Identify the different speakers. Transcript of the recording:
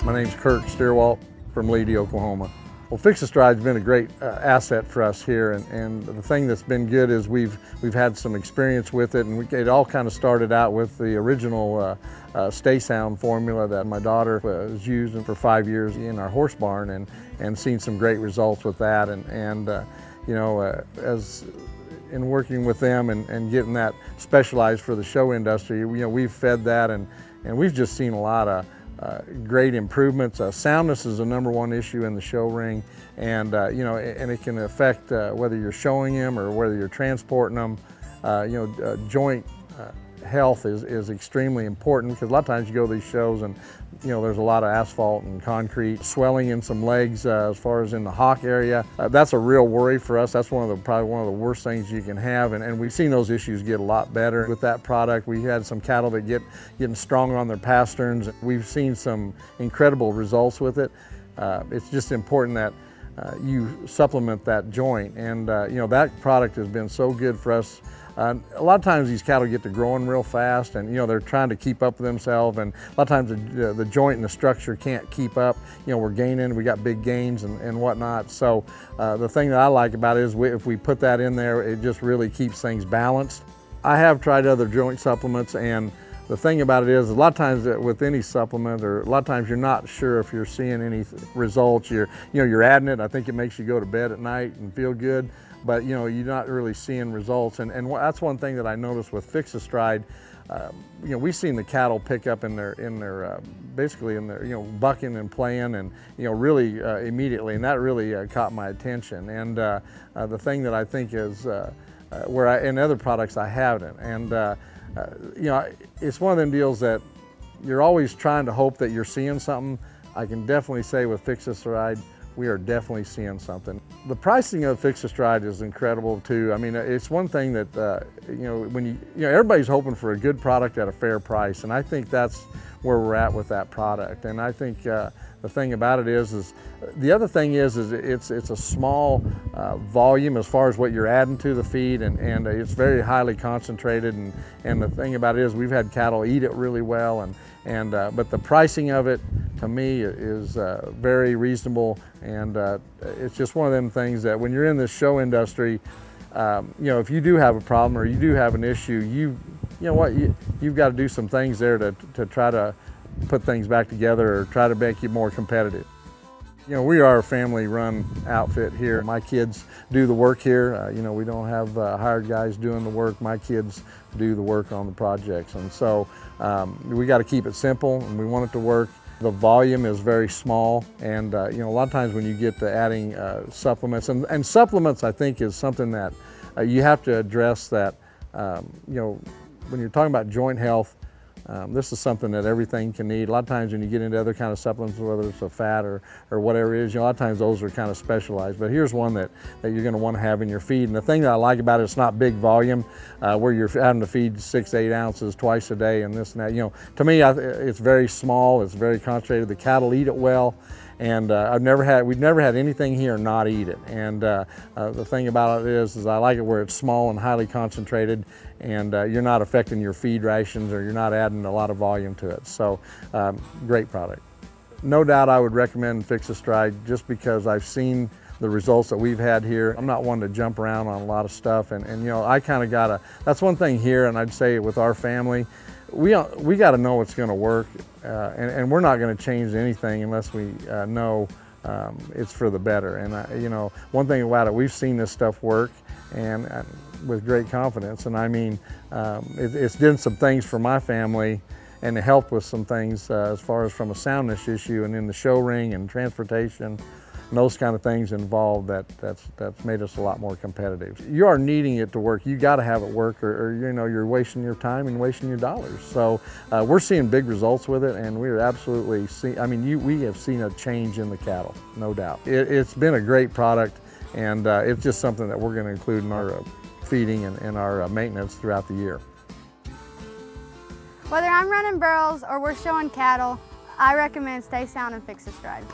Speaker 1: My name's Kirk Stierwalt from Leedy, Oklahoma. Well, Fix-A-Stride's been a great asset for us here, and the thing that's been good is we've had some experience with it, and it all kind of started out with the original Sta-Sound formula that my daughter was using for 5 years in our horse barn, and seen some great results with that, as in working with them and getting that specialized for the show industry, we've fed that, and we've just seen a lot of great improvements. Soundness is the #1 issue in the show ring, and and it can affect whether you're showing them or whether you're transporting them. Joint health is extremely important, because a lot of times you go to these shows and there's a lot of asphalt and concrete, swelling in some legs as far as in the hock area. That's a real worry for us. That's probably one of the worst things you can have, and we've seen those issues get a lot better with that product. We had some cattle that getting stronger on their pasterns. We've seen some incredible results with it. It's just important that you supplement that joint, and that product has been so good for us. A lot of times these cattle get to growing real fast, and they're trying to keep up with themselves, and a lot of times the joint and the structure can't keep up. We're gaining, we got big gains and whatnot. So the thing that I like about it is if we put that in there, it just really keeps things balanced. I have tried other joint supplements, and the thing about it is a lot of times with any supplement, or a lot of times you're not sure if you're seeing any results. You're adding it. I think it makes you go to bed at night and feel good, but you're not really seeing results. And that's one thing that I noticed with Fix-A-Stride. We've seen the cattle pick up in their basically in their bucking and playing, and really immediately, and that really caught my attention. And the thing that I think is where in other products I haven't, and it's one of them deals that you're always trying to hope that you're seeing something. I can definitely say with Fix-A-Stride, we are definitely seeing something. The pricing of Fix-A-Stride is incredible too. I mean, it's one thing that when everybody's hoping for a good product at a fair price, and I think that's where we're at with that product. And I think the thing about it is the other thing is it's a small volume as far as what you're adding to the feed, and it's very highly concentrated. And the thing about it is we've had cattle eat it really well, but the pricing of it to me is very reasonable, and it's just one of them things that when you're in this show industry, if you do have a problem or you do have an issue, you've got to do some things there to try to put things back together or try to make you more competitive. We are a family-run outfit here. My kids do the work here. We don't have hired guys doing the work. My kids do the work on the projects, and so we got to keep it simple, and we want it to work. The volume is very small, and a lot of times when you get to adding supplements, and supplements I think is something that you have to address, that when you're talking about joint health, this is something that everything can need. A lot of times when you get into other kind of supplements, whether it's a fat or whatever it is, a lot of times those are kind of specialized. But here's one that you're going to want to have in your feed. And the thing that I like about it, it's not big volume, where you're having to feed 6 to 8 ounces twice a day and this and that. To me, it's very small, it's very concentrated. The cattle eat it well. And we've never had anything here not eat it. And the thing about it is I like it where it's small and highly concentrated, and you're not affecting your feed rations, or you're not adding a lot of volume to it. So great product. No doubt I would recommend Fix-A-Stride, just because I've seen the results that we've had here. I'm not one to jump around on a lot of stuff, and I kind of that's one thing here, and I'd say with our family, we got to know it's going to work, and we're not going to change anything unless we know it's for the better. And one thing about it, we've seen this stuff work, and with great confidence. And I mean, it's done some things for my family, and it helped with some things as far as from a soundness issue, and in the show ring and transportation. And those kind of things involved that's made us a lot more competitive. You are needing it to work. You got to have it work, or you're wasting your time and wasting your dollars. So we're seeing big results with it, and we're absolutely we have seen a change in the cattle, no doubt. It's been a great product, and it's just something that we're going to include in our feeding and our maintenance throughout the year.
Speaker 2: Whether I'm running burros or we're showing cattle, I recommend Sta-Sound and Fix-A-Stride.